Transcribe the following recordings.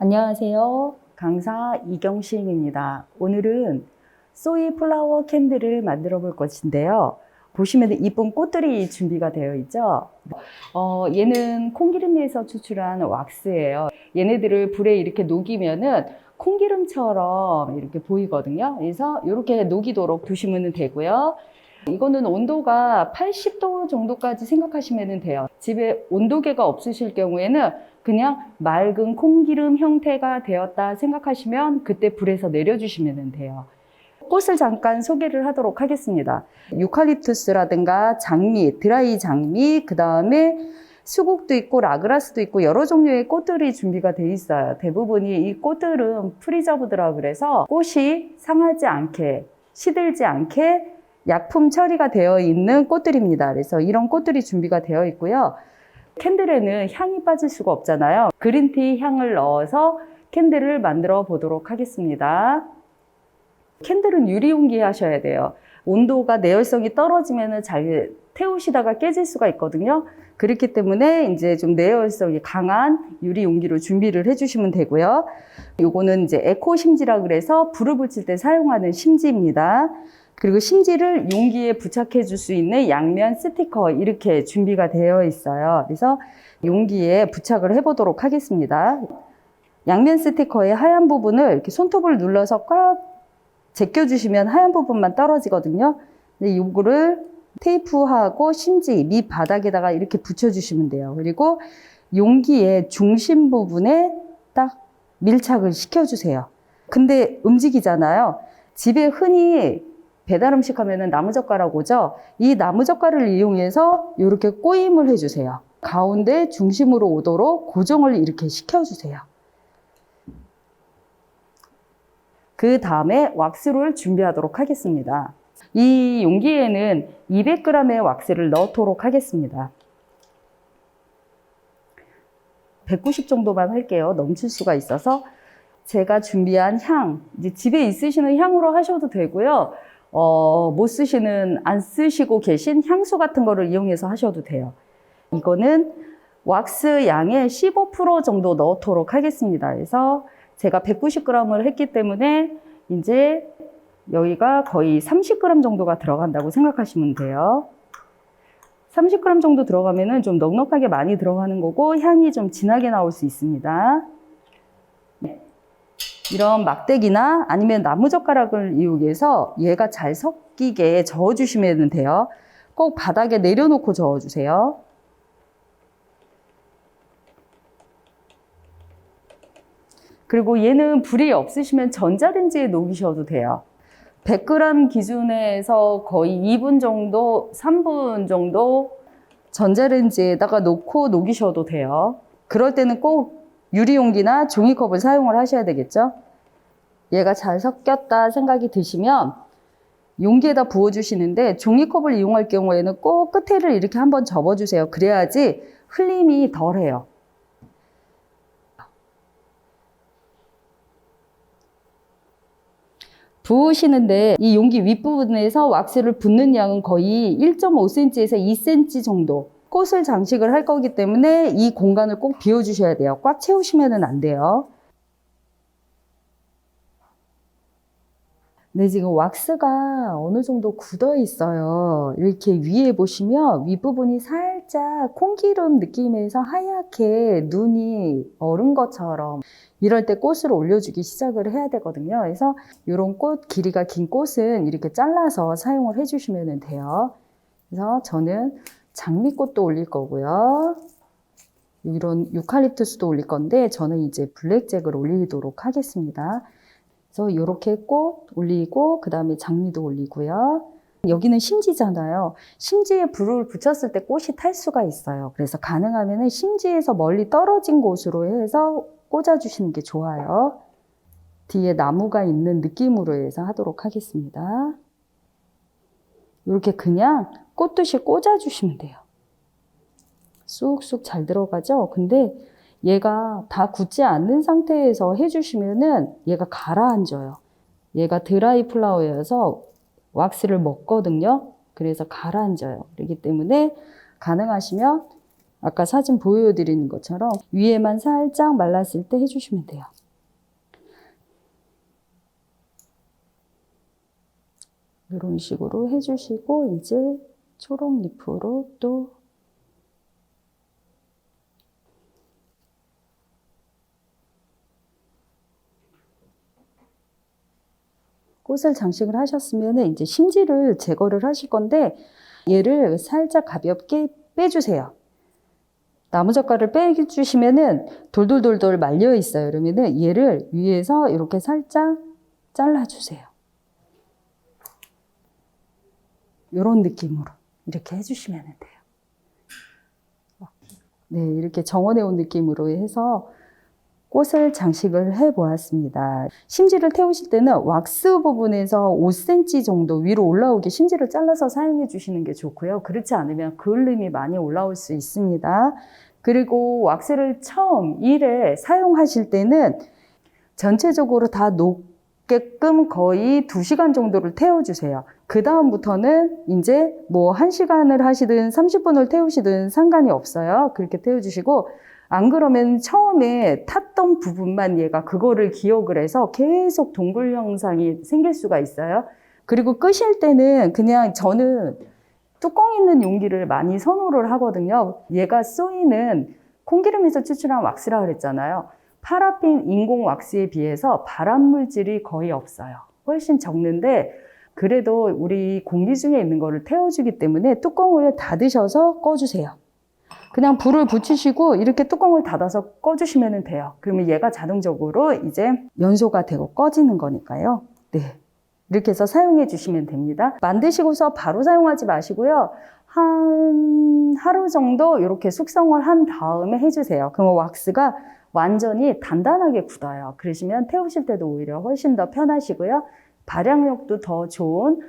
안녕하세요. 강사 이경신입니다. 오늘은 소이 플라워 캔들을 만들어 볼 것인데요. 보시면 이쁜 꽃들이 준비가 되어 있죠. 얘는 콩기름에서 추출한 왁스예요. 얘네들을 불에 이렇게 녹이면은 콩기름처럼 이렇게 보이거든요. 그래서 이렇게 녹이도록 두시면 되고요. 이거는 온도가 80도 정도까지 생각하시면 돼요. 집에 온도계가 없으실 경우에는 그냥 맑은 콩기름 형태가 되었다 생각하시면 그때 불에서 내려주시면 돼요. 꽃을 잠깐 소개를 하도록 하겠습니다. 유칼립투스라든가 장미, 드라이 장미, 그 다음에 수국도 있고 라그라스도 있고 여러 종류의 꽃들이 준비가 돼 있어요. 대부분이 이 꽃들은 프리저브드라 그래서 꽃이 상하지 않게, 시들지 않게 약품 처리가 되어 있는 꽃들입니다. 그래서 이런 꽃들이 준비가 되어 있고요. 캔들에는 향이 빠질 수가 없잖아요. 그린티 향을 넣어서 캔들을 만들어 보도록 하겠습니다. 캔들은 유리용기에 하셔야 돼요. 온도가 내열성이 떨어지면 잘 태우시다가 깨질 수가 있거든요. 그렇기 때문에 이제 좀 내열성이 강한 유리용기로 준비를 해주시면 되고요. 요거는 이제 에코 심지라 그래서 불을 붙일 때 사용하는 심지입니다. 그리고 심지를 용기에 부착해 줄 수 있는 양면 스티커 이렇게 준비가 되어 있어요. 그래서 용기에 부착을 해 보도록 하겠습니다. 양면 스티커의 하얀 부분을 이렇게 손톱을 눌러서 꽉 제껴 주시면 하얀 부분만 떨어지거든요. 근데 이거를 테이프하고 심지 밑바닥에다가 이렇게 붙여 주시면 돼요. 그리고 용기의 중심 부분에 딱 밀착을 시켜 주세요. 근데 움직이잖아요. 집에 흔히 배달 음식 하면은 나무젓가락 오죠? 이 나무젓가락을 이용해서 이렇게 꼬임을 해주세요. 가운데 중심으로 오도록 고정을 이렇게 시켜주세요. 그 다음에 왁스를 준비하도록 하겠습니다. 이 용기에는 200g의 왁스를 넣도록 하겠습니다. 190 정도만 할게요. 넘칠 수가 있어서. 제가 준비한 향, 이제 집에 있으시는 향으로 하셔도 되고요. 안 쓰시고 계신 향수 같은 거를 이용해서 하셔도 돼요. 이거는 왁스 양의 15% 정도 넣도록 하겠습니다. 그래서 제가 190g을 했기 때문에 이제 여기가 거의 30g 정도가 들어간다고 생각하시면 돼요. 30g 정도 들어가면은 좀 넉넉하게 많이 들어가는 거고 향이 좀 진하게 나올 수 있습니다. 이런 막대기나 아니면 나무젓가락을 이용해서 얘가 잘 섞이게 저어주시면 돼요. 꼭 바닥에 내려놓고 저어주세요. 그리고 얘는 불이 없으시면 전자레인지에 녹이셔도 돼요. 100g 기준에서 거의 2분 정도, 3분 정도 전자레인지에다가 놓고 녹이셔도 돼요. 그럴 때는 꼭 유리용기나 종이컵을 사용을 하셔야 되겠죠. 얘가 잘 섞였다 생각이 드시면 용기에다 부어주시는데 종이컵을 이용할 경우에는 꼭 끝에를 이렇게 한번 접어주세요. 그래야지 흘림이 덜해요. 부으시는데 이 용기 윗부분에서 왁스를 붓는 양은 거의 1.5cm에서 2cm 정도. 꽃을 장식을 할 거기 때문에 이 공간을 꼭 비워주셔야 돼요. 꽉 채우시면 안 돼요. 네, 지금 왁스가 어느 정도 굳어 있어요. 이렇게 위에 보시면 윗부분이 살짝 콩기름 느낌에서 하얗게 눈이 얼은 것처럼 이럴 때 꽃을 올려주기 시작을 해야 되거든요. 그래서 이런 꽃, 길이가 긴 꽃은 이렇게 잘라서 사용을 해주시면 돼요. 그래서 저는 장미꽃도 올릴 거고요. 이런 유칼립투스도 올릴 건데 저는 이제 블랙잭을 올리도록 하겠습니다. 그래서 이렇게 꽃 올리고 그 다음에 장미도 올리고요. 여기는 심지잖아요. 심지에 불을 붙였을 때 꽃이 탈 수가 있어요. 그래서 가능하면 심지에서 멀리 떨어진 곳으로 해서 꽂아주시는 게 좋아요. 뒤에 나무가 있는 느낌으로 해서 하도록 하겠습니다. 이렇게 그냥 꽃듯이 꽂아주시면 돼요. 쑥쑥 잘 들어가죠? 근데 얘가 다 굳지 않는 상태에서 해주시면은 얘가 가라앉아요. 얘가 드라이 플라워여서 왁스를 먹거든요. 그래서 가라앉아요. 그렇기 때문에 가능하시면 아까 사진 보여드리는 것처럼 위에만 살짝 말랐을 때 해주시면 돼요. 이런 식으로 해주시고 이제 초록 리프로 또 꽃을 장식을 하셨으면 이제 심지를 제거를 하실 건데 얘를 살짝 가볍게 빼주세요. 나무젓가락을 빼주시면은 돌돌돌돌 말려 있어요. 그러면은 얘를 위에서 이렇게 살짝 잘라주세요. 이런 느낌으로 이렇게 해주시면 돼요. 네, 이렇게 정원에 온 느낌으로 해서 꽃을 장식을 해 보았습니다. 심지를 태우실 때는 왁스 부분에서 5cm 정도 위로 올라오게 심지를 잘라서 사용해 주시는 게 좋고요. 그렇지 않으면 그을림이 많이 올라올 수 있습니다. 그리고 왁스를 처음 1회 사용하실 때는 전체적으로 다 녹게끔 거의 2시간 정도를 태워주세요. 그 다음부터는 이제 뭐 1시간을 하시든 30분을 태우시든 상관이 없어요. 그렇게 태워주시고 안 그러면 처음에 탔던 부분만 얘가 그거를 기억을 해서 계속 동굴 형상이 생길 수가 있어요. 그리고 끄실 때는 그냥 저는 뚜껑 있는 용기를 많이 선호를 하거든요. 얘가 쏘이는 콩기름에서 추출한 왁스라 그랬잖아요. 파라핀 인공 왁스에 비해서 발암 물질이 거의 없어요. 훨씬 적는데 그래도 우리 공기 중에 있는 거를 태워주기 때문에 뚜껑을 닫으셔서 꺼주세요. 그냥 불을 붙이시고 이렇게 뚜껑을 닫아서 꺼주시면 돼요. 그러면 얘가 자동적으로 이제 연소가 되고 꺼지는 거니까요. 네, 이렇게 해서 사용해 주시면 됩니다. 만드시고서 바로 사용하지 마시고요. 한 하루 정도 이렇게 숙성을 한 다음에 해주세요. 그러면 왁스가 완전히 단단하게 굳어요. 그러시면 태우실 때도 오히려 훨씬 더 편하시고요. 발향력도 더 좋은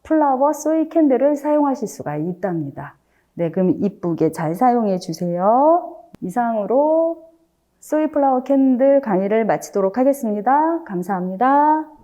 플라워 소이 캔들을 사용하실 수가 있답니다. 네, 그럼 이쁘게 잘 사용해 주세요. 이상으로 소이 플라워 캔들 강의를 마치도록 하겠습니다. 감사합니다.